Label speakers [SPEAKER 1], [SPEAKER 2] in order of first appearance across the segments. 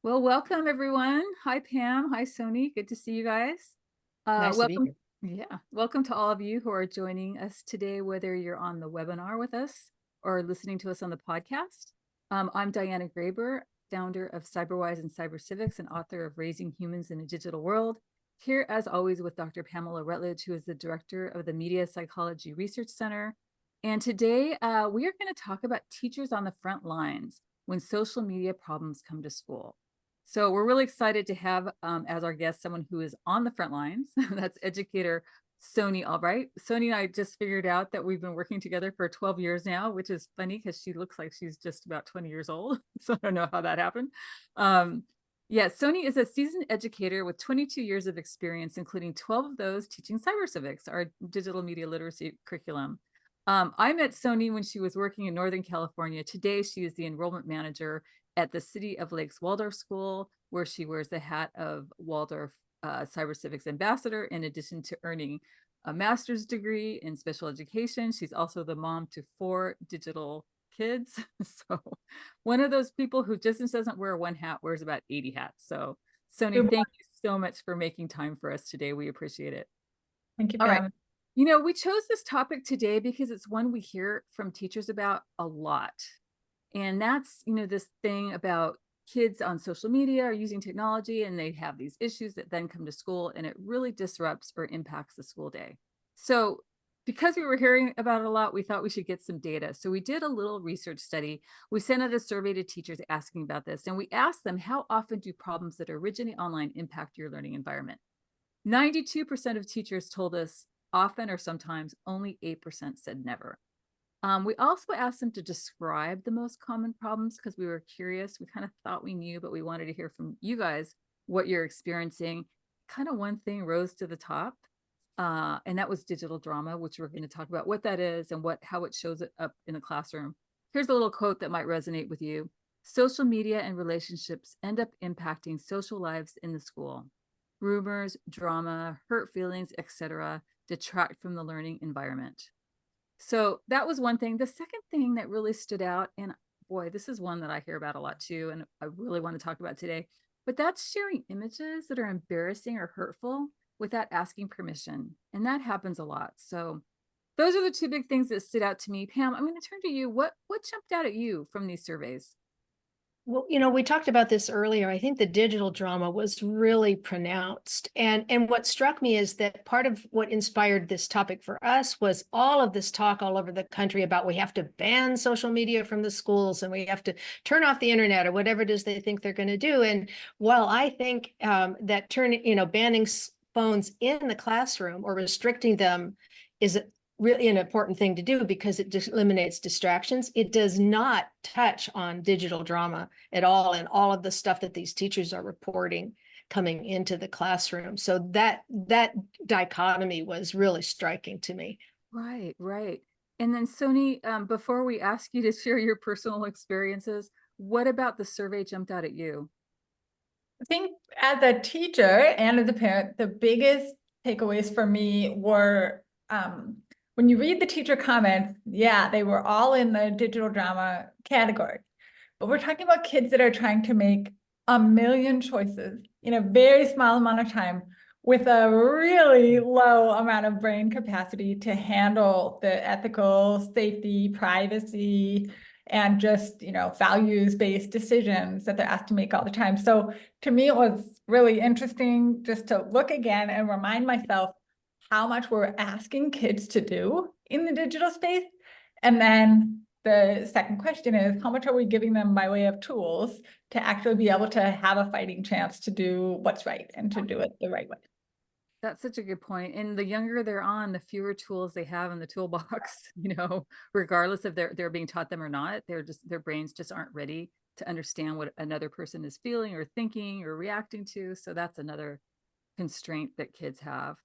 [SPEAKER 1] Well, welcome everyone. Hi, Pam. Hi, Sony. Good to see you guys.
[SPEAKER 2] Nice to be
[SPEAKER 1] Welcome.
[SPEAKER 2] here.
[SPEAKER 1] Yeah, welcome to all of you who are joining us today, whether you're on the webinar with us or listening to us on the podcast. I'm Diana Graber, founder of CyberWise and CyberCivics and author of Raising Humans in a Digital World. Here, as always, with Dr. Pamela Rutledge, who is the director of the Media Psychology Research Center. And today, we are going to talk about teachers on the front lines when social media problems come to school. So we're really excited to have as our guest someone who is on the front lines. That's educator Sony Albright. Sony and I just figured out that we've been working together for 12 years now, which is funny because she looks like she's just about 20 years old. So I don't know how that happened. Um, yeah, Sony is a seasoned educator with 22 years of experience, including 12 of those teaching cyber civics, our digital media literacy curriculum. I met Sony when she was working in Northern California. Today, she is the enrollment manager at the City of Lakes Waldorf School, where she wears the hat of Waldorf Cyber Civics Ambassador, in addition to earning a master's degree in special education. She's also the mom to 4 digital kids. So one of those people who just doesn't wear one hat, wears about 80 hats. So Sony,
[SPEAKER 3] Good morning.
[SPEAKER 1] thank you so much for making time for us today. We appreciate it.
[SPEAKER 3] Thank you,
[SPEAKER 1] All right.
[SPEAKER 3] Pam.
[SPEAKER 1] We chose this topic today because it's one we hear from teachers about a lot. And that's, this thing about kids on social media are using technology and they have these issues that then come to school and it really disrupts or impacts the school day. So because we were hearing about it a lot, we thought we should get some data. So we did a little research study. We sent out a survey to teachers asking about this, and we asked them, how often do problems that originate online impact your learning environment? 92% of teachers told us often or sometimes. Only 8% said never. We also asked them to describe the most common problems because we were curious. We kind of thought we knew, but we wanted to hear from you guys what you're experiencing. Kind of one thing rose to the top, and that was digital drama, which we're going to talk about what that is and how it shows it up in the classroom. Here's a little quote that might resonate with you. Social media and relationships end up impacting social lives in the school. Rumors, drama, hurt feelings, etc., detract from the learning environment. So that was one thing. The second thing that really stood out, and boy, this is one that I hear about a lot too, and I really want to talk about today, but that's sharing images that are embarrassing or hurtful without asking permission. And that happens a lot. So those are the two big things that stood out to me. Pam, I'm going to turn to you. What jumped out at you from these surveys?
[SPEAKER 2] Well, we talked about this earlier. I think the digital drama was really pronounced. And what struck me is that part of what inspired this topic for us was all of this talk all over the country about we have to ban social media from the schools and we have to turn off the internet or whatever it is they think they're going to do. And while I think that banning phones in the classroom or restricting them is really an important thing to do because it just eliminates distractions. It does not touch on digital drama at all and all of the stuff that these teachers are reporting coming into the classroom. So that dichotomy was really striking to me.
[SPEAKER 1] Right, right. And then Sony, before we ask you to share your personal experiences, what about the survey jumped out at you?
[SPEAKER 3] I think as a teacher and as a parent, the biggest takeaways for me were when you read the teacher comments, yeah, they were all in the digital drama category. But we're talking about kids that are trying to make a million choices in a very small amount of time with a really low amount of brain capacity to handle the ethical, safety, privacy, and just, values-based decisions that they're asked to make all the time. So to me, it was really interesting just to look again and remind myself how much we're asking kids to do in the digital space. And then the second question is, how much are we giving them by way of tools to actually be able to have a fighting chance to do what's right and to do it the right way?
[SPEAKER 1] That's such a good point. And the younger they're on, the fewer tools they have in the toolbox, regardless if they're being taught them or not. Their brains just aren't ready to understand what another person is feeling or thinking or reacting to. So that's another constraint that kids have.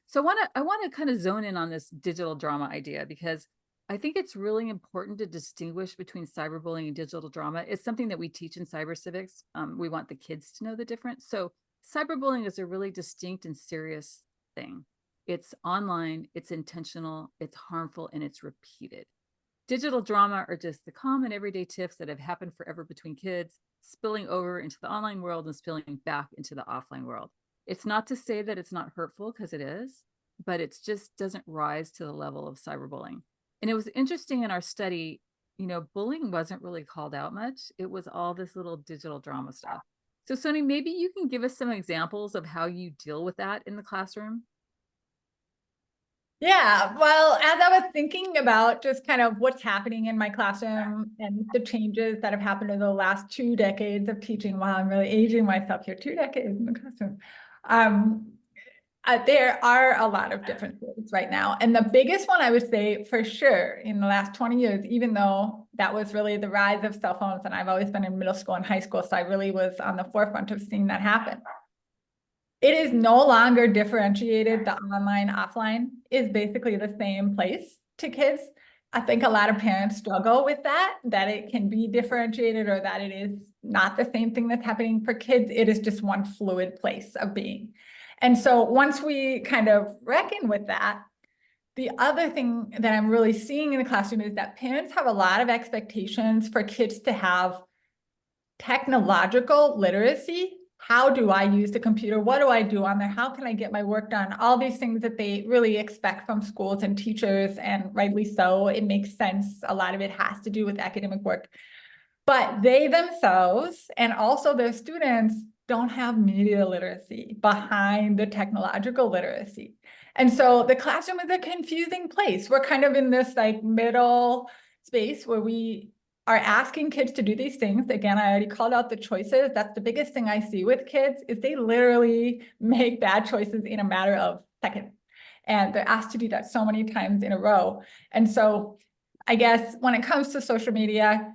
[SPEAKER 1] So I want to kind of zone in on this digital drama idea because I think it's really important to distinguish between cyberbullying and digital drama. It's something that we teach in cyber civics. We want the kids to know the difference. So cyberbullying is a really distinct and serious thing. It's online, it's intentional, it's harmful, and it's repeated. Digital drama are just the common everyday tiffs that have happened forever between kids, spilling over into the online world and spilling back into the offline world. It's not to say that it's not hurtful, because it is, but it just doesn't rise to the level of cyberbullying. And it was interesting in our study, bullying wasn't really called out much. It was all this little digital drama stuff. So Sony, maybe you can give us some examples of how you deal with that in the classroom.
[SPEAKER 3] Yeah, well, as I was thinking about just kind of what's happening in my classroom and the changes that have happened in the last 2 decades of teaching, wow, I'm really aging myself here, 2 decades in the classroom. There are a lot of differences right now. And the biggest one I would say for sure in the last 20 years, even though that was really the rise of cell phones, and I've always been in middle school and high school, so I really was on the forefront of seeing that happen. It is no longer differentiated. The online, offline is basically the same place to kids. I think a lot of parents struggle with that it can be differentiated or that it is not the same thing that's happening for kids. It is just one fluid place of being. And so once we kind of reckon with that, the other thing that I'm really seeing in the classroom is that parents have a lot of expectations for kids to have technological literacy. How do I use the computer? What do I do on there? How can I get my work done? All these things that they really expect from schools and teachers, and rightly so. It makes sense. A lot of it has to do with academic work. But they themselves and also their students don't have media literacy behind the technological literacy. And so the classroom is a confusing place. We're kind of in this like middle space where we are asking kids to do these things. Again, I already called out the choices. That's the biggest thing I see with kids is they literally make bad choices in a matter of seconds. And they're asked to do that so many times in a row. And so I guess when it comes to social media,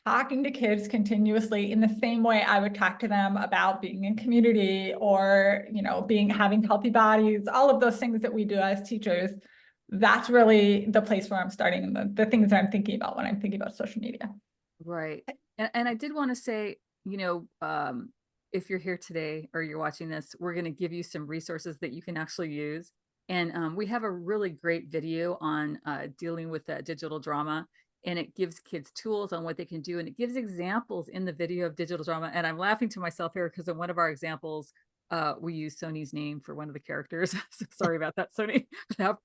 [SPEAKER 3] talking to kids continuously in the same way I would talk to them about being in community or, having healthy bodies, all of those things that we do as teachers, that's really the place where I'm starting and the things that I'm thinking about when I'm thinking about social media.
[SPEAKER 1] Right. And I did want to say, if you're here today or you're watching this, we're going to give you some resources that you can actually use. And we have a really great video on dealing with that digital drama. And it gives kids tools on what they can do. And it gives examples in the video of digital drama. And I'm laughing to myself here because in one of our examples, we use Sony's name for one of the characters. So sorry about that, Sony.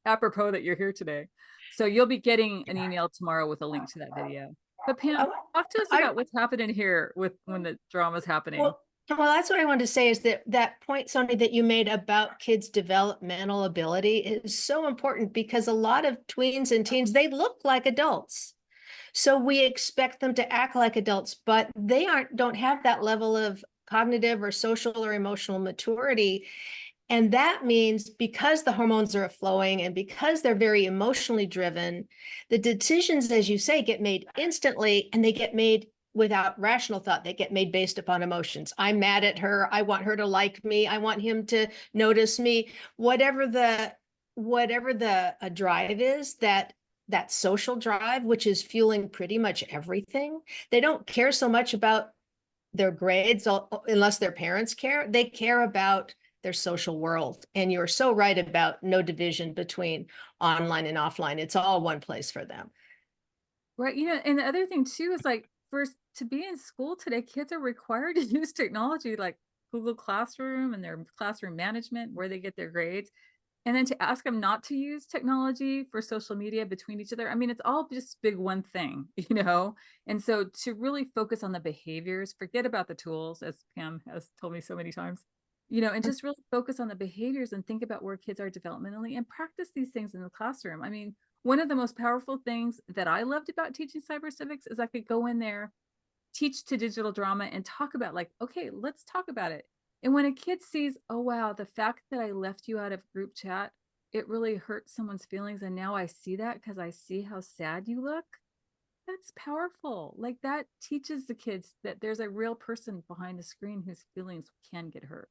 [SPEAKER 1] Apropos that you're here today. So you'll be getting an email tomorrow with a link to that video. But Pam, talk to us about what's happening here with when the drama's happening.
[SPEAKER 2] Well, that's what I wanted to say is that point, Sony, that you made about kids' developmental ability is so important because a lot of tweens and teens, they look like adults. So we expect them to act like adults, but they don't have that level of cognitive or social or emotional maturity. And that means because the hormones are flowing and because they're very emotionally driven, the decisions, as you say, get made instantly and they get made without rational thought. They get made based upon emotions. I'm mad at her. I want her to like me. I want him to notice me. Whatever the drive is, that social drive, which is fueling pretty much everything. They don't care so much about their grades unless their parents care. They care about their social world. And you're so right about no division between online and offline. It's all one place for them.
[SPEAKER 1] Right. And the other thing too is like to be in school today, kids are required to use technology like Google Classroom and their classroom management, where they get their grades. And then to ask them not to use technology for social media between each other. I mean, it's all just big one thing, And so to really focus on the behaviors, forget about the tools, as Pam has told me so many times, and just really focus on the behaviors and think about where kids are developmentally and practice these things in the classroom. I mean, one of the most powerful things that I loved about teaching cyber civics is I could go in there, teach to digital drama and talk about like, okay, let's talk about it. And when a kid sees, oh, wow, the fact that I left you out of group chat, it really hurt someone's feelings. And now I see that because I see how sad you look. That's powerful. Like that teaches the kids that there's a real person behind the screen whose feelings can get hurt.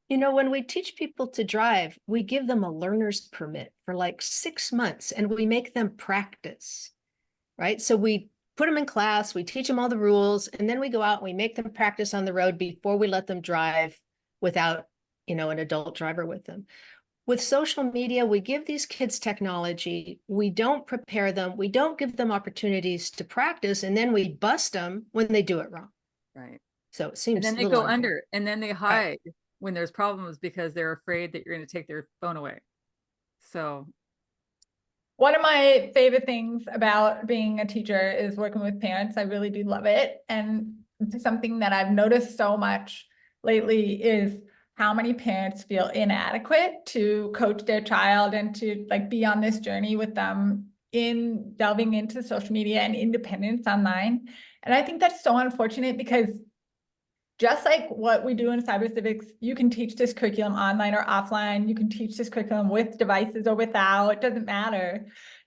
[SPEAKER 2] When we teach people to drive, we give them a learner's permit for like 6 months and we make them practice, right? So we put them in class, we teach them all the rules, and then we go out and we make them practice on the road before we let them drive without, an adult driver with them. With social media, we give these kids technology. We don't prepare them. We don't give them opportunities to practice, and then we bust them when they do it wrong.
[SPEAKER 1] Right.
[SPEAKER 2] So it
[SPEAKER 1] And
[SPEAKER 2] seems
[SPEAKER 1] then
[SPEAKER 2] a
[SPEAKER 1] they
[SPEAKER 2] little
[SPEAKER 1] go
[SPEAKER 2] unfair.
[SPEAKER 1] under and then they
[SPEAKER 2] Right.
[SPEAKER 1] hide when there's problems because they're afraid that you're going to take their phone away. So
[SPEAKER 3] One of my favorite things about being a teacher is working with parents. I really do love it. And something that I've noticed so much lately is how many parents feel inadequate to coach their child and to like be on this journey with them in delving into social media and independence online. And I think that's so unfortunate because just like what we do in cyber civics, you can teach this curriculum online or offline. You can teach this curriculum with devices or without, it doesn't matter.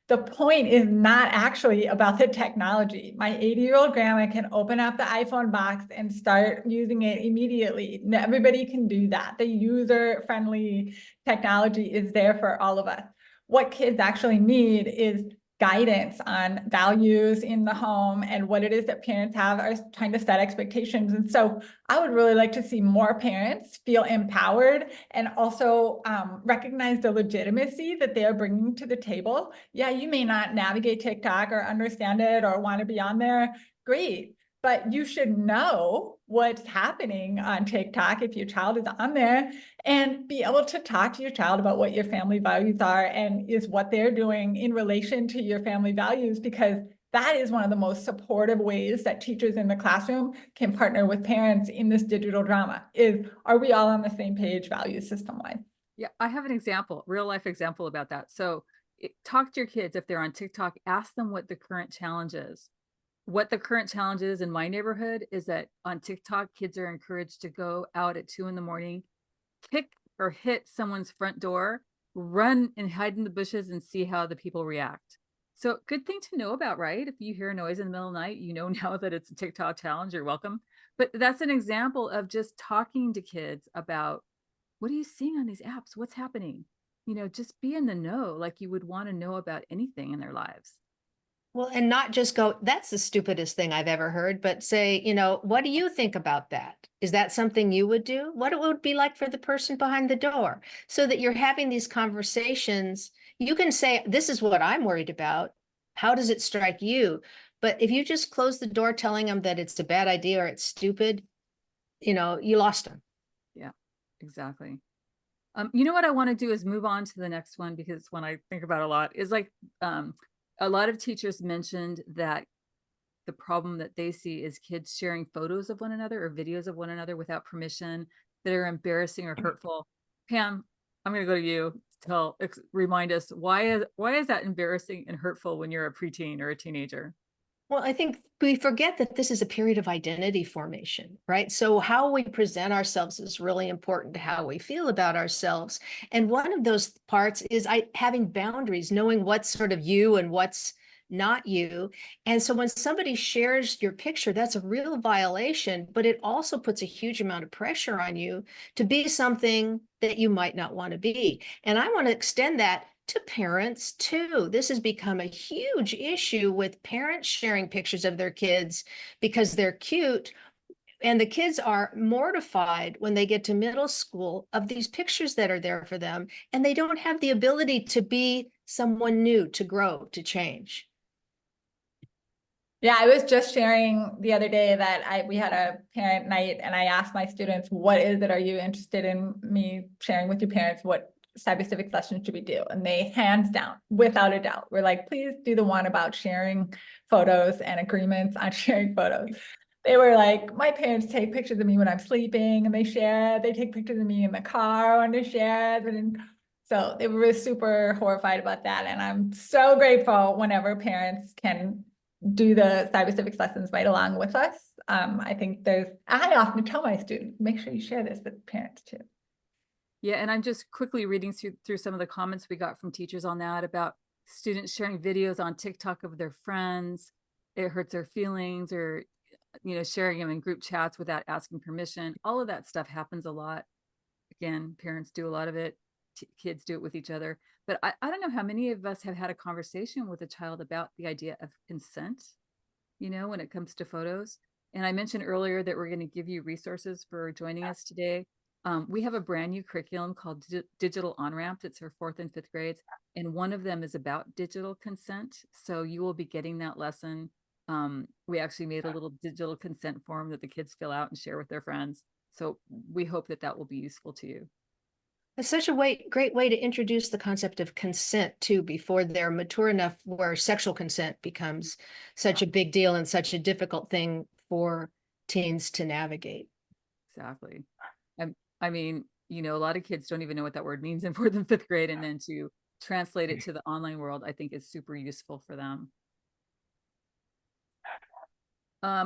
[SPEAKER 3] The point is not actually about the technology. My 80-year-old grandma can open up the iPhone box and start using it immediately. Everybody can do that. The user-friendly technology is there for all of us. What kids actually need is guidance on values in the home and what it is that parents have are trying to set expectations. And so I would really like to see more parents feel empowered and also recognize the legitimacy that they are bringing to the table. Yeah, you may not navigate TikTok or understand it or want to be on there. Great. But you should know what's happening on TikTok if your child is on there and be able to talk to your child about what your family values are and is what they're doing in relation to your family values, because that is one of the most supportive ways that teachers in the classroom can partner with parents in this digital drama is, are we all on the same page value system wise?
[SPEAKER 1] yeah, I have an example, real life example about that. So talk to your kids if they're on TikTok, ask them what the current challenge is. What the current challenge is in my neighborhood is that on TikTok, kids are encouraged to go out at 2 a.m, kick or hit someone's front door, run and hide in the bushes and see how the people react. So good thing to know about, right? If you hear a noise in the middle of the night, you know now that it's a TikTok challenge, you're welcome. But that's an example of just talking to kids about what are you seeing on these apps? What's happening? Just be in the know like you would want to know about anything in their lives.
[SPEAKER 2] Well, and not just go, that's the stupidest thing I've ever heard, but say, what do you think about that? Is that something you would do? What it would be like for the person behind the door? So that you're having these conversations. You can say, this is what I'm worried about. How does it strike you? But if you just close the door telling them that it's a bad idea or it's stupid, you lost them.
[SPEAKER 1] Yeah, exactly. You know what I want to do is move on to the next one because when I think about a lot is like a lot of teachers mentioned that the problem that they see is kids sharing photos of one another or videos of one another without permission that are embarrassing or hurtful. Pam, I'm going to go to you to remind us why is that embarrassing and hurtful when you're a preteen or a teenager?
[SPEAKER 2] Well, I think we forget that this is a period of identity formation, right? So how we present ourselves is really important to how we feel about ourselves. And one of those parts is having boundaries, knowing what's sort of you and what's not you. And so when somebody shares your picture, that's a real violation, but it also puts a huge amount of pressure on you to be something that you might not want to be. And I want to extend that to parents too. This has become a huge issue with parents sharing pictures of their kids because they're cute. And the kids are mortified when they get to middle school of these pictures that are there for them. And they don't have the ability to be someone new, to grow, to change.
[SPEAKER 3] Yeah, I was just sharing the other day that we had a parent night and I asked my students, what is it, are you interested in me sharing with your parents? What cyber civics lessons should we do? And they hands down, without a doubt, were like, please do the one about sharing photos and agreements on sharing photos. They were like, my parents take pictures of me when I'm sleeping and they share, they take pictures of me in the car when they share. And so they were super horrified about that. And I'm so grateful whenever parents can do the cyber civics lessons right along with us. I often tell my students, make sure you share this with parents too.
[SPEAKER 1] Yeah, and I'm just quickly reading through some of the comments we got from teachers on that about students sharing videos on TikTok of their friends. It hurts their feelings, or sharing them in group chats without asking permission. All of that stuff happens a lot. Again, parents do a lot of it. Kids do it with each other. But I don't know how many of us have had a conversation with a child about the idea of consent, when it comes to photos. And I mentioned earlier that we're going to give you resources for joining us today. We have a brand new curriculum called Digital On-Ramp. It's for 4th and 5th grades. And one of them is about digital consent. So you will be getting that lesson. We actually made a little digital consent form that the kids fill out and share with their friends. So we hope that that will be useful to you.
[SPEAKER 2] It's such a great way to introduce the concept of consent too, before they're mature enough where sexual consent becomes such a big deal and such a difficult thing for teens to navigate.
[SPEAKER 1] Exactly. I mean, you know, a lot of kids don't even know what that word means in 4th and 5th grade, and then to translate it to the online world, I think is super useful for them.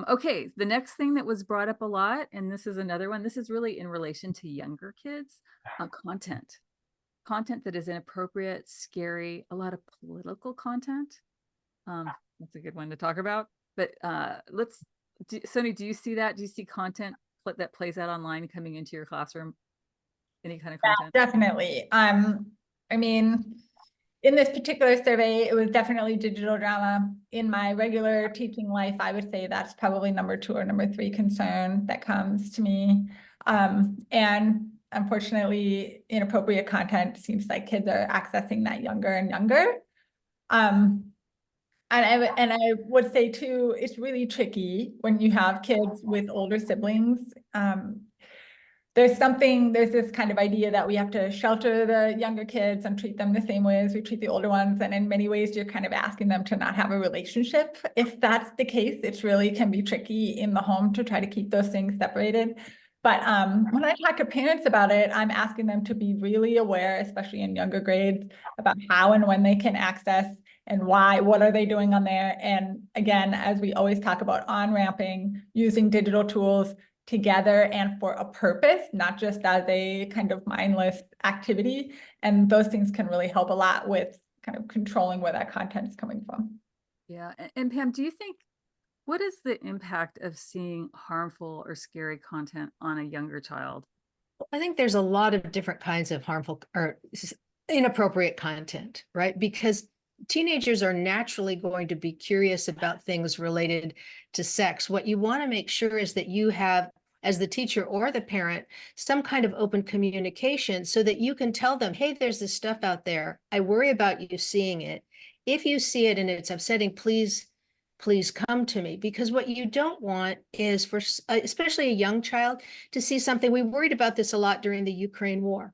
[SPEAKER 1] Okay, the next thing that was brought up a lot, and this is another one, this is really in relation to younger kids, content that is inappropriate, scary, a lot of political content. That's a good one to talk about. But Sony, do you see that? Do you see content that plays out online coming into your classroom? Any kind of content?
[SPEAKER 3] Yeah, definitely. I mean, in this particular survey, it was definitely digital drama. In my regular teaching life, I would say that's probably number 2 or number 3 concern that comes to me. And unfortunately, inappropriate content seems like kids are accessing that younger and younger. And I would say too, it's really tricky when you have kids with older siblings. There's this kind of idea that we have to shelter the younger kids and treat them the same way as we treat the older ones. And in many ways, you're kind of asking them to not have a relationship. If that's the case, it really can be tricky in the home to try to keep those things separated. But when I talk to parents about it, I'm asking them to be really aware, especially in younger grades, about how and when they can access and why, what are they doing on there? And again, as we always talk about on-ramping, using digital tools together and for a purpose, not just as a kind of mindless activity. And those things can really help a lot with kind of controlling where that content is coming from.
[SPEAKER 1] Yeah. And Pam, do you think, what is the impact of seeing harmful or scary content on a younger child?
[SPEAKER 2] I think there's a lot of different kinds of harmful or inappropriate content, right? Because teenagers are naturally going to be curious about things related to sex. What you want to make sure is that you have, as the teacher or the parent, some kind of open communication so that you can tell them, hey, there's this stuff out there. I worry about you seeing it. If you see it and it's upsetting, please come to me. Because what you don't want is for especially a young child to see something. We worried about this a lot during the Ukraine war,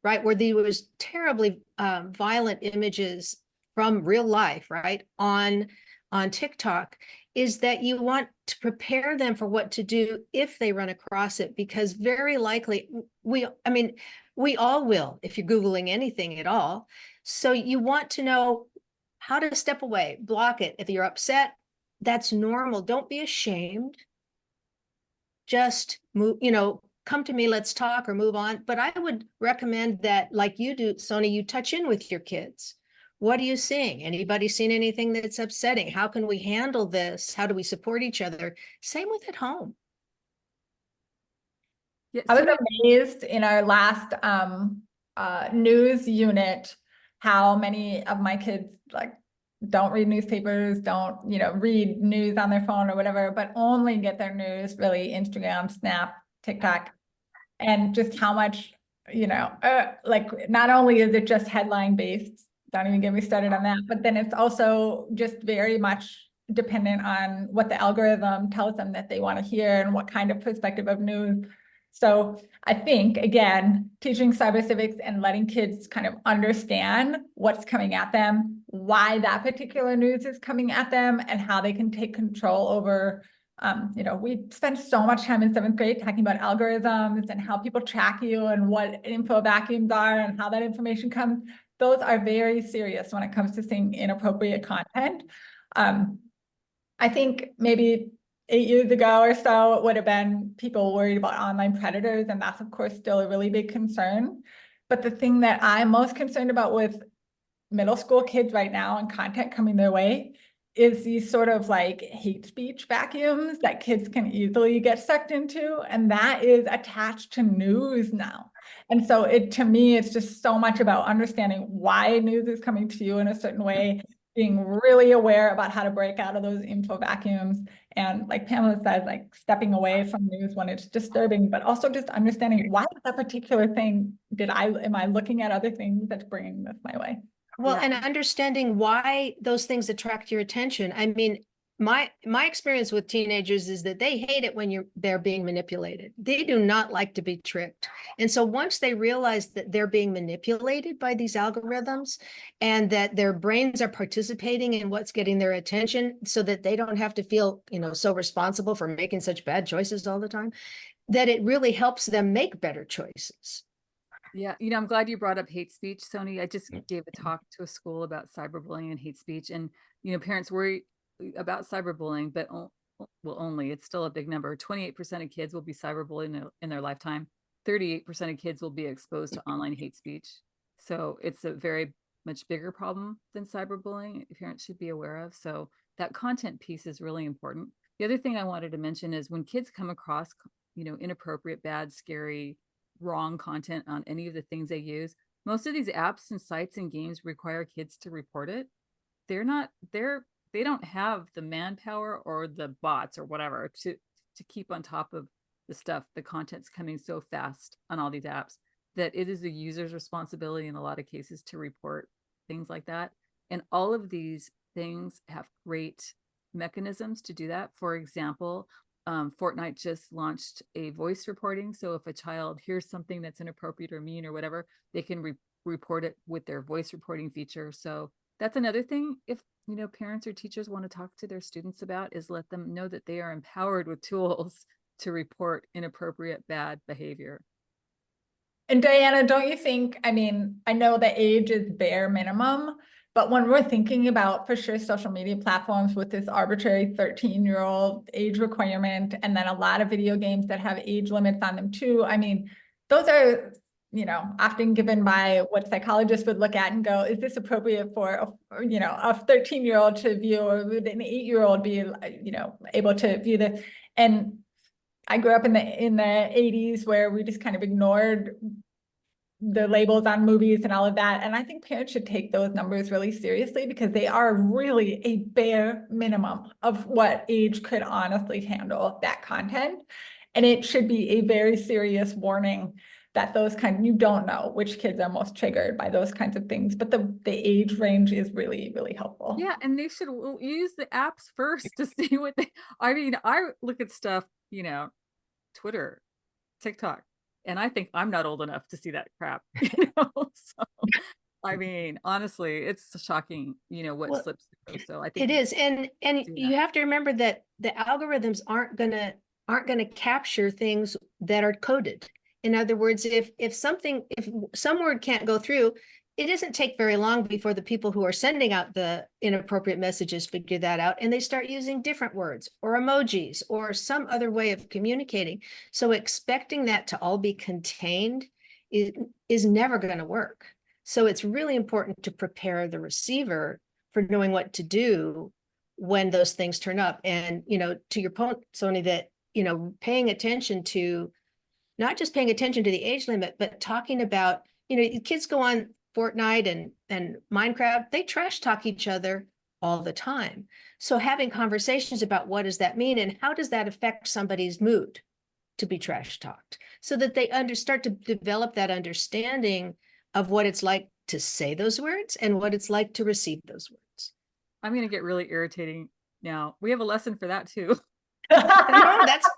[SPEAKER 2] right? Where there was terribly violent images from real life, right? On TikTok, is that you want to prepare them for what to do if they run across it, because very likely we all will if you're Googling anything at all. So you want to know how to step away, block it. If you're upset, that's normal. Don't be ashamed. Just move, come to me, let's talk or move on. But I would recommend that, like you do, Sony, you touch in with your kids. What are you seeing? Anybody seen anything that's upsetting? How can we handle this? How do we support each other? Same with at home.
[SPEAKER 1] Yeah,
[SPEAKER 3] I was amazed in our last news unit how many of my kids don't read newspapers, don't read news on their phone or whatever, but only get their news really Instagram, Snap, TikTok, and just how much not only is it just headline based, don't even get me started on that, but then it's also just very much dependent on what the algorithm tells them that they want to hear and what kind of perspective of news. So I think, again, teaching cyber civics and letting kids kind of understand what's coming at them, why that particular news is coming at them, and how they can take control over, we spend so much time in 7th grade talking about algorithms and how people track you and what info vacuums are and how that information comes. Those are very serious when it comes to seeing inappropriate content. I think maybe 8 years ago or so, it would have been people worried about online predators, and that's of course still a really big concern. But the thing that I'm most concerned about with middle school kids right now and content coming their way is these sort of hate speech vacuums that kids can easily get sucked into, and that is attached to news now. And so to me, it's just so much about understanding why news is coming to you in a certain way, being really aware about how to break out of those info vacuums. And like Pamela said, like stepping away from news when it's disturbing, but also just understanding why that particular thing am I looking at other things that's bringing this my way?
[SPEAKER 2] Well,
[SPEAKER 1] Yeah.
[SPEAKER 2] and understanding why those things attract your attention. I mean, my experience with teenagers is that they hate it when they're being manipulated. They do not like to be tricked. And so once they realize that they're being manipulated by these algorithms and that their brains are participating in what's getting their attention so that they don't have to feel, so responsible for making such bad choices all the time, that it really helps them make better choices.
[SPEAKER 1] Yeah, I'm glad you brought up hate speech, Sony. I just gave a talk to a school about cyberbullying and hate speech, and parents worry about cyberbullying, but only it's still a big number. 28% of kids will be cyberbullied in their lifetime. 38% of kids will be exposed to online hate speech. So it's a very much bigger problem than cyberbullying. Parents should be aware of. So that content piece is really important. The other thing I wanted to mention is when kids come across, inappropriate, bad, scary, wrong content on any of the things they use, most of these apps and sites and games require kids to report it. They don't have the manpower or the bots or whatever to keep on top of the stuff. The content's coming so fast on all these apps that it is the user's responsibility in a lot of cases to report things like that. And all of these things have great mechanisms to do that. For example, Fortnite just launched a voice reporting. So if a child hears something that's inappropriate or mean or whatever, they can report it with their voice reporting feature. So that's another thing. If parents or teachers want to talk to their students about, is let them know that they are empowered with tools to report inappropriate, bad behavior.
[SPEAKER 3] And Diana, don't you think, I mean, I know the age is bare minimum, but when we're thinking about, for sure, social media platforms with this arbitrary 13-year-old age requirement, and then a lot of video games that have age limits on them too, I mean, those are, often given by what psychologists would look at and go, is this appropriate for, a 13-year-old to view, or would an 8-year-old be, able to view this? And I grew up in the 80s where we just kind of ignored the labels on movies and all of that. And I think parents should take those numbers really seriously, because they are really a bare minimum of what age could honestly handle that content. And it should be a very serious warning that you don't know which kids are most triggered by those kinds of things, but the age range is really, really helpful.
[SPEAKER 1] Yeah, and they should use the apps first to see what I look at stuff, Twitter, TikTok, and I think I'm not old enough to see that crap, so I mean, honestly, it's shocking, what slips through. So I think
[SPEAKER 2] it is. And you have to remember that the algorithms aren't gonna capture things that are coded. In other words, if some word can't go through, it doesn't take very long before the people who are sending out the inappropriate messages figure that out, and they start using different words or emojis or some other way of communicating. So expecting that to all be contained is never going to work. So it's really important to prepare the receiver for knowing what to do when those things turn up. And, to your point, Sony, that, paying attention to, not just paying attention to the age limit, but talking about, kids go on Fortnite and Minecraft, they trash talk each other all the time. So having conversations about what does that mean and how does that affect somebody's mood to be trash talked, so that they start to develop that understanding of what it's like to say those words and what it's like to receive those words.
[SPEAKER 1] I'm going to get really irritating now. We have a lesson for that too.
[SPEAKER 2] No, that's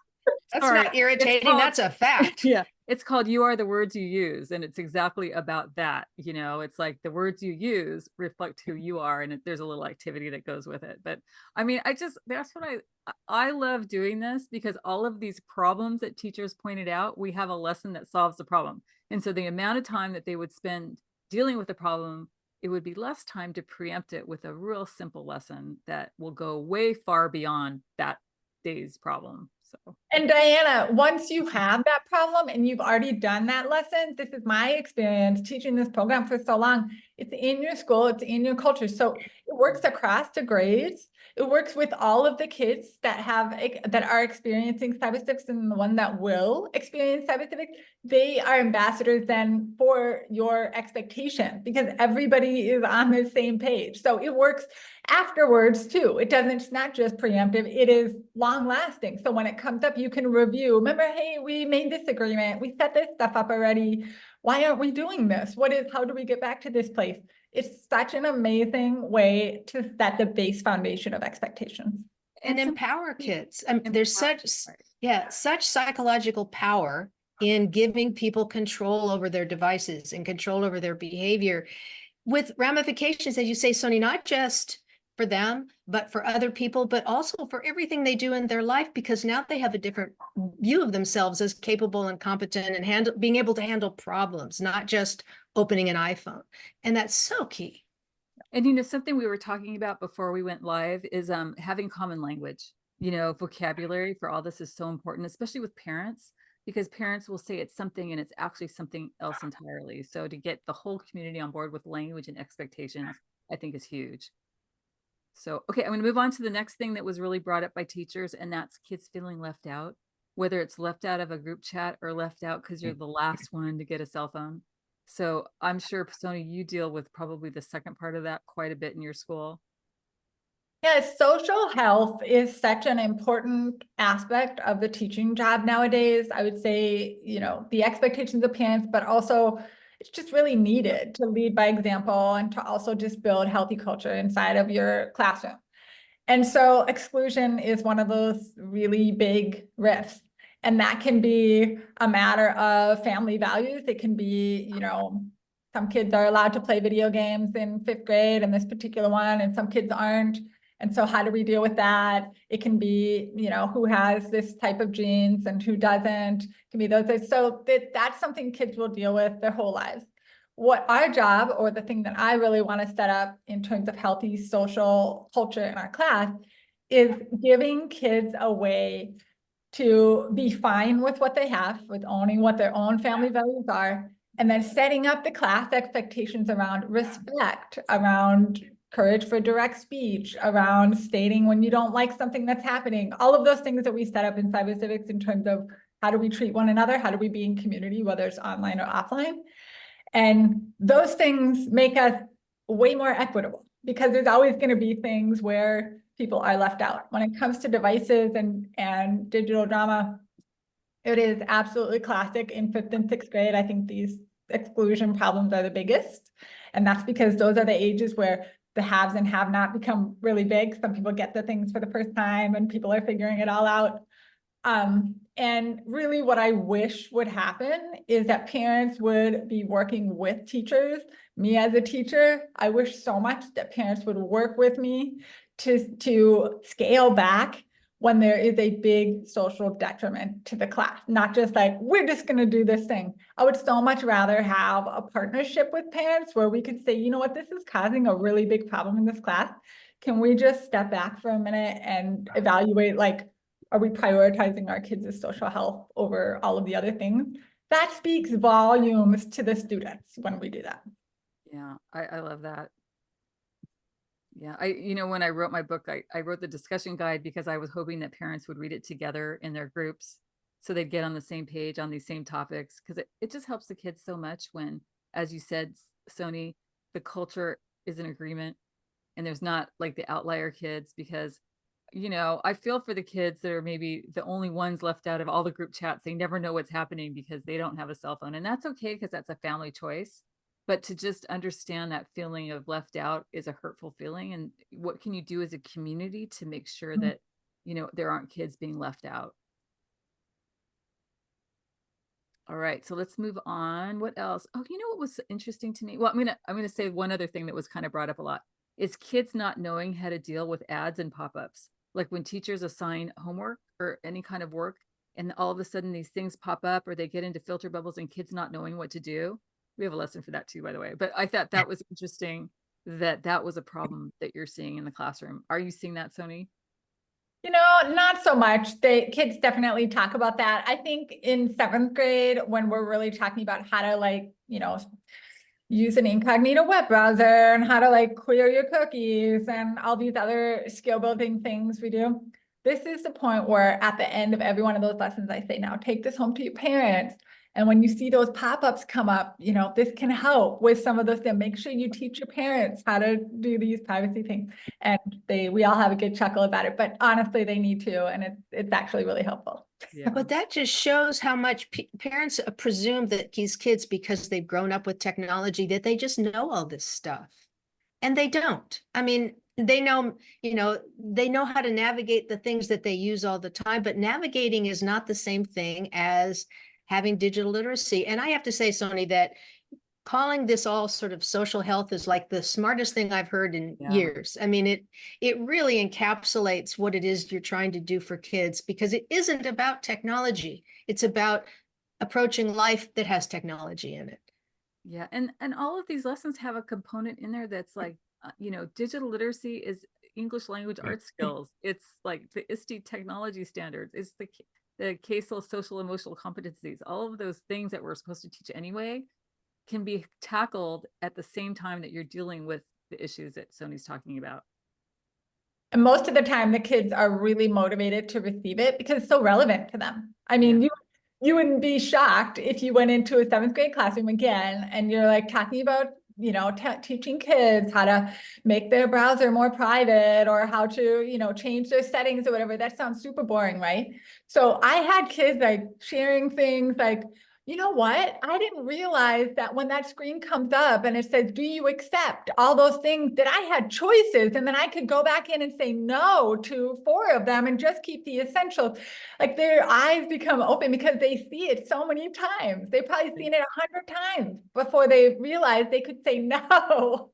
[SPEAKER 2] not irritating. That's a fact.
[SPEAKER 1] Yeah. It's called You Are the Words You Use. And it's exactly about that. It's like the words you use reflect who you are. And there's a little activity that goes with it. But I mean, that's what I love doing this, because all of these problems that teachers pointed out, we have a lesson that solves the problem. And so the amount of time that they would spend dealing with the problem, it would be less time to preempt it with a real simple lesson that will go way far beyond that day's problem. So.
[SPEAKER 3] And Diana, once you have that problem and you've already done that lesson, this is my experience teaching this program for so long, it's in your school, it's in your culture. So it works across the grades. It works with all of the kids that are experiencing cyberspace, and the one that will experience cyberspace, they are ambassadors then for your expectation, because everybody is on the same page. So it works afterwards too. It's not just preemptive, it is long lasting. So when it comes up, you can review, remember, hey, we made this agreement, we set this stuff up already. Why aren't we doing this? How do we get back to this place? It's such an amazing way to set the base foundation of expectations.
[SPEAKER 2] And empower kids. There's such psychological power in giving people control over their devices and control over their behavior, with ramifications, as you say, Sony, not just for them, but for other people, but also for everything they do in their life, because now they have a different view of themselves as capable and competent and being able to handle problems, not just opening an iPhone. And that's so key.
[SPEAKER 1] And something we were talking about before we went live is having common language. Vocabulary for all this is so important, especially with parents, because parents will say it's something and it's actually something else entirely. So to get the whole community on board with language and expectations, I think is huge. So, okay, I'm going to move on to the next thing that was really brought up by teachers, and that's kids feeling left out, whether it's left out of a group chat or left out because you're the last one to get a cell phone. So I'm sure, Sony, you deal with probably the second part of that quite a bit in your school.
[SPEAKER 3] Yeah, social health is such an important aspect of the teaching job nowadays. I would say, the expectations of parents, but also it's just really needed to lead by example and to also just build healthy culture inside of your classroom. And so exclusion is one of those really big risks. And that can be a matter of family values. It can be, some kids are allowed to play video games in 5th grade and this particular one, and some kids aren't. And so how do we deal with that? It can be, who has this type of genes and who doesn't. It can be those. So that's something kids will deal with their whole lives. What our job, or the thing that I really want to set up in terms of healthy social culture in our class, is giving kids a way to be fine with what they have, with owning what their own family values are, and then setting up the class expectations around respect, around courage for direct speech, around stating when you don't like something that's happening, all of those things that we set up in cyber civics in terms of how do we treat one another, how do we be in community, whether it's online or offline. And those things make us way more equitable, because there's always going to be things where people are left out. When it comes to devices and digital drama, it is absolutely classic in 5th and 6th grade. I think these exclusion problems are the biggest. And that's because those are the ages where the haves and have not become really big. Some people get the things for the first time and people are figuring it all out. And really what I wish would happen is that parents would be working with teachers. Me as a teacher, I wish so much that parents would work with me to scale back when there is a big social detriment to the class, not just like, we're just going to do this thing. I would so much rather have a partnership with parents where we could say, you know what, this is causing a really big problem in this class. Can we just step back for a minute and evaluate, like, are we prioritizing our kids' social health over all of the other things? That speaks volumes to the students when we do that.
[SPEAKER 1] Yeah, I love that. Yeah, when I wrote my book, I wrote the discussion guide because I was hoping that parents would read it together in their groups so they'd get on the same page on these same topics, because it just helps the kids so much when, as you said, Sony, the culture is in agreement and there's not like the outlier kids, because I feel for the kids that are maybe the only ones left out of all the group chats. They never know what's happening because they don't have a cell phone, and that's okay because that's a family choice. But to just understand that feeling of left out is a hurtful feeling. And what can you do as a community to make sure that, there aren't kids being left out? All right, so let's move on. What else? Oh, what was interesting to me? Well, I'm gonna say one other thing that was kind of brought up a lot is kids not knowing how to deal with ads and pop-ups. Like when teachers assign homework or any kind of work, and all of a sudden these things pop up or they get into filter bubbles and kids not knowing what to do. We have a lesson for that too, by the way. But I thought that was interesting that was a problem that you're seeing in the classroom. Are you seeing that, Sony?
[SPEAKER 3] Not so much. Kids definitely talk about that. I think in 7th grade, when we're really talking about how to use an incognito web browser and how to like clear your cookies and all these other skill building things we do. This is the point where at the end of every one of those lessons, I say, now take this home to your parents. And when you see those pop-ups come up, you know, this can help with some of those things. Make sure you teach your parents how to do these privacy things. And we all have a good chuckle about it, but honestly, they need to, and it's actually really helpful.
[SPEAKER 1] Yeah.
[SPEAKER 2] But that just shows how much parents presume that these kids, because they've grown up with technology, that they just know all this stuff. And they don't. I mean, they know, they know how to navigate the things that they use all the time, but navigating is not the same thing as having digital literacy. And I have to say, Sony, that calling this all sort of social health is like the smartest thing I've heard in years. I mean, it really encapsulates what it is you're trying to do for kids, because it isn't about technology. It's about approaching life that has technology in it.
[SPEAKER 1] Yeah, and all of these lessons have a component in there that's like, digital literacy is English language art skills. It's like the ISTE technology standards. It's the CASEL social emotional competencies. All of those things that we're supposed to teach anyway can be tackled at the same time that you're dealing with the issues that Sony's talking about.
[SPEAKER 3] And most of the time, the kids are really motivated to receive it because it's so relevant to them. I mean, you wouldn't be shocked if you went into a 7th grade classroom again and you're like talking about, teaching kids how to make their browser more private or how to, change their settings or whatever. That sounds super boring, right? So I had kids like sharing things like, you know what? I didn't realize that when that screen comes up and it says, do you accept all those things, that I had choices, and then I could go back in and say no to 4 of them and just keep the essentials. Like their eyes become open because they see it so many times. They've probably seen it 100 times before they realized they could say no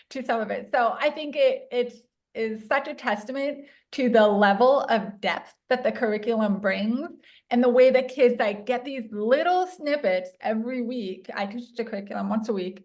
[SPEAKER 3] to some of it. So I think it is such a testament to the level of depth that the curriculum brings. And the way that kids like get these little snippets every week. I teach the curriculum once a week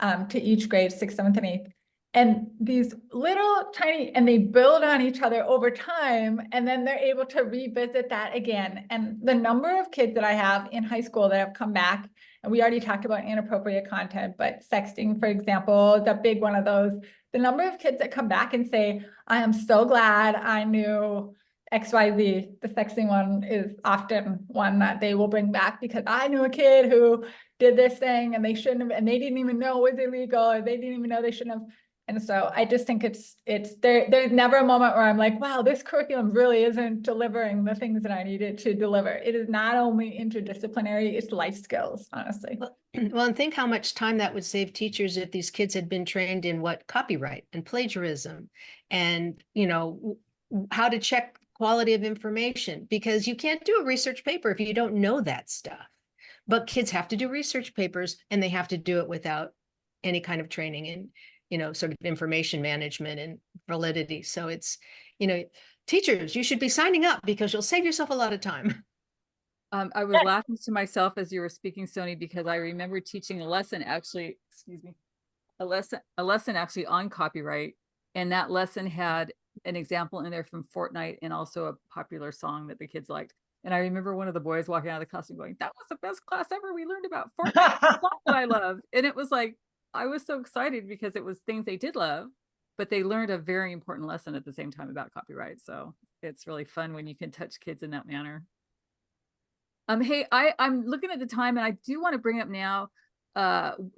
[SPEAKER 3] to each grade, 6th, 7th, and 8th. And these little tiny, and they build on each other over time, and then they're able to revisit that again. And the number of kids that I have in high school that have come back, and we already talked about inappropriate content, but sexting, for example, is a big one of those. The number of kids that come back and say, I am so glad I knew XYZ, the sexting one is often one that they will bring back because I knew a kid who did this thing and they shouldn't have, and they didn't even know it was illegal, or they didn't even know they shouldn't have. And so I just think there's never a moment where I'm like, wow, this curriculum really isn't delivering the things that I needed to deliver. It is not only interdisciplinary, it's life skills, honestly.
[SPEAKER 2] Well, and think how much time that would save teachers if these kids had been trained in what copyright and plagiarism and, how to check quality of information, because you can't do a research paper if you don't know that stuff. But kids have to do research papers, and they have to do it without any kind of training in, sort of information management and validity. So it's, teachers, you should be signing up because you'll save yourself a lot of time.
[SPEAKER 1] I was laughing to myself as you were speaking, Sony, because I remember teaching a lesson actually, a lesson actually on copyright. And that lesson had an example in there from Fortnite and also a popular song that the kids liked. And I remember one of the boys walking out of the classroom going, that was the best class ever. We learned about Fortnite, song that I love. And it was like, I was so excited because it was things they did love, but they learned a very important lesson at the same time about copyright. So it's really fun when you can touch kids in that manner. Hey, I'm looking at the time, and I do want to bring up now,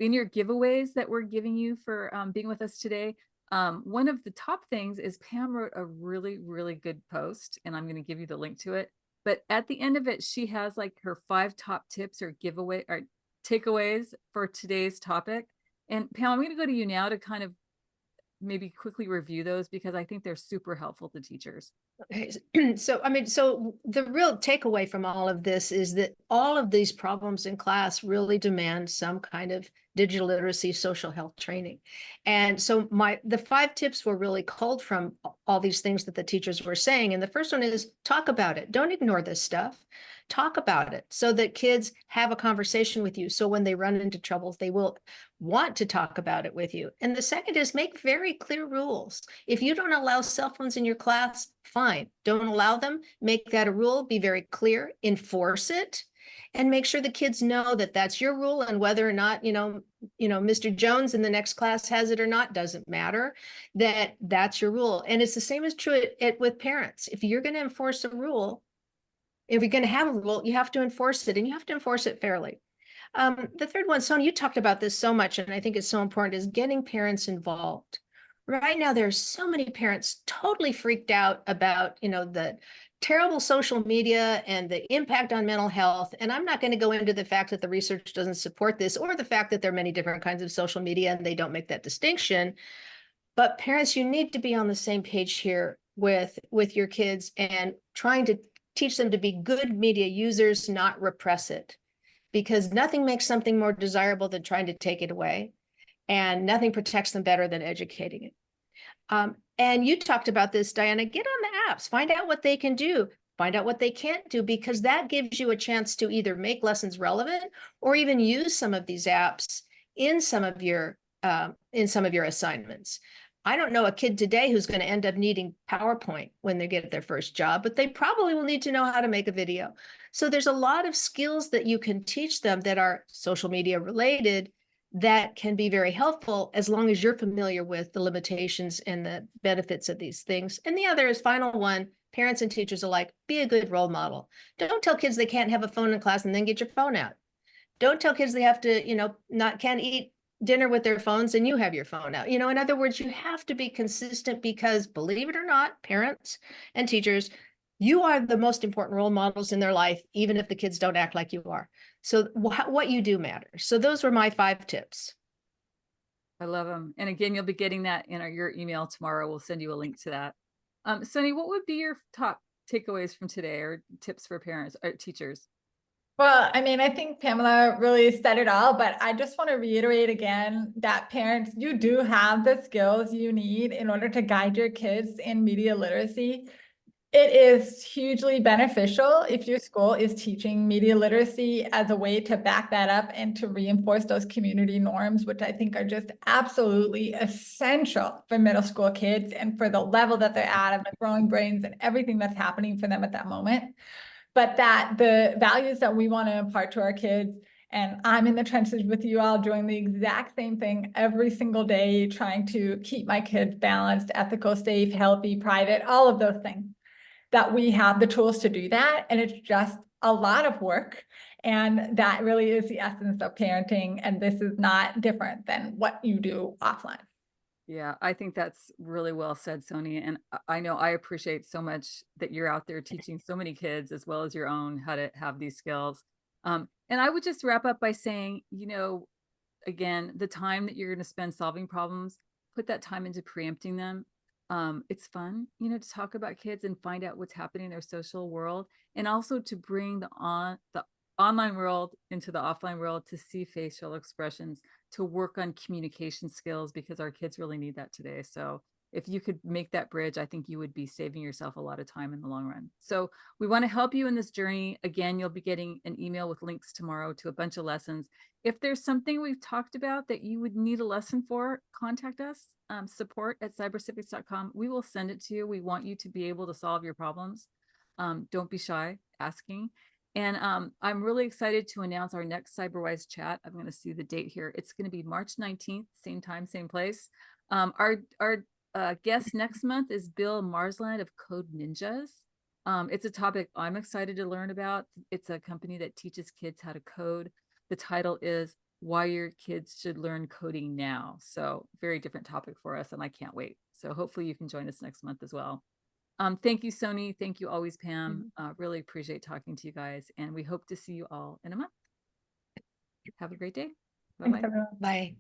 [SPEAKER 1] in your giveaways that we're giving you for being with us today. One of the top things is Pam wrote a really, really good post, and I'm going to give you the link to it. But at the end of it, she has like her 5 top tips or giveaway or takeaways for today's topic. And Pam, I'm going to go to you now to kind of maybe quickly review those because I think they're super helpful to teachers.
[SPEAKER 2] Okay. So the real takeaway from all of this is that all of these problems in class really demand some kind of digital literacy, social health training. And so the 5 tips were really culled from all these things that the teachers were saying. And the first one is talk about it. Don't ignore this stuff. Talk about it so that kids have a conversation with you. So when they run into troubles, they will want to talk about it with you. And the second is make very clear rules. If you don't allow cell phones in your class, fine, don't allow them. Make that a rule, be very clear, enforce it. and make sure the kids know that that's your rule, and whether or not, Mr. Jones in the next class has it or not, doesn't matter, that that's your rule. And it's the same as true with parents. If you're going to enforce a rule, if you're going to have a rule, you have to enforce it, and you have to enforce it fairly. The third one, Sonia, you talked about this so much, and I think it's so important, is getting parents involved. Right now, there's so many parents totally freaked out about, the terrible social media and the impact on mental health. And I'm not going to go into the fact that the research doesn't support this, or the fact that there are many different kinds of social media and they don't make that distinction. But parents, you need to be on the same page here with your kids, and trying to teach them to be good media users, not repress it, because nothing makes something more desirable than trying to take it away, and nothing protects them better than educating it. And you talked about this, Diana. Get on the apps, find out what they can do, find out what they can't do, because that gives you a chance to either make lessons relevant or even use some of these apps in some of your assignments. I don't know a kid today who's going to end up needing PowerPoint when they get their first job, but they probably will need to know how to make a video. So there's a lot of skills that you can teach them that are social media related that can be very helpful, as long as you're familiar with the limitations and the benefits of these things. And the other is, final one, parents and teachers alike, be a good role model. Don't tell kids they can't have a phone in class and then get your phone out. Don't tell kids they have to, can't eat dinner with their phones and you have your phone out. In other words, you have to be consistent, because believe it or not, parents and teachers, you are the most important role models in their life, even if the kids don't act like you are. So what you do matters. So those were my 5 tips.
[SPEAKER 1] I love them. And again, you'll be getting that in your email tomorrow. We'll send you a link to that. Sonia, what would be your top takeaways from today, or tips for parents or teachers?
[SPEAKER 3] Well, I mean, I think Pamela really said it all, but I just want to reiterate again that parents, you do have the skills you need in order to guide your kids in media literacy. It is hugely beneficial if your school is teaching media literacy as a way to back that up and to reinforce those community norms, which I think are just absolutely essential for middle school kids and for the level that they're at, and the growing brains and everything that's happening for them at that moment. But that the values that we want to impart to our kids, and I'm in the trenches with you all doing the exact same thing every single day, trying to keep my kids balanced, ethical, safe, healthy, private, all of those things, that we have the tools to do that. And it's just a lot of work. And that really is the essence of parenting. And this is not different than what you do offline.
[SPEAKER 1] Yeah, I think that's really well said, Sonia. And I know I appreciate so much that you're out there teaching so many kids, as well as your own, how to have these skills. And I would just wrap up by saying, again, the time that you're going to spend solving problems, put that time into preempting them. It's fun, to talk about kids and find out what's happening in their social world, and also to bring the online world into the offline world, to see facial expressions, to work on communication skills, because our kids really need that today. So if you could make that bridge, I think you would be saving yourself a lot of time in the long run. So we want to help you in this journey. Again, you'll be getting an email with links tomorrow to a bunch of lessons. If there's something we've talked about that you would need a lesson for, contact us, support@cybercivics.com. We will send it to you. We want you to be able to solve your problems. Don't be shy asking. And I'm really excited to announce our next CyberWise chat. I'm going to see the date here. It's going to be March 19th, same time, same place. Our guest next month is Bill Marsland of Code Ninjas. It's a topic I'm excited to learn about. It's a company that teaches kids how to code. The title is Why Your Kids Should Learn Coding Now. So very different topic for us, and I can't wait. So hopefully you can join us next month as well. Thank you, Sony. Thank you always, Pam. Really appreciate talking to you guys, and we hope to see you all in a month. Have a great day. Bye-bye.
[SPEAKER 3] Thanks, everyone.
[SPEAKER 2] Bye.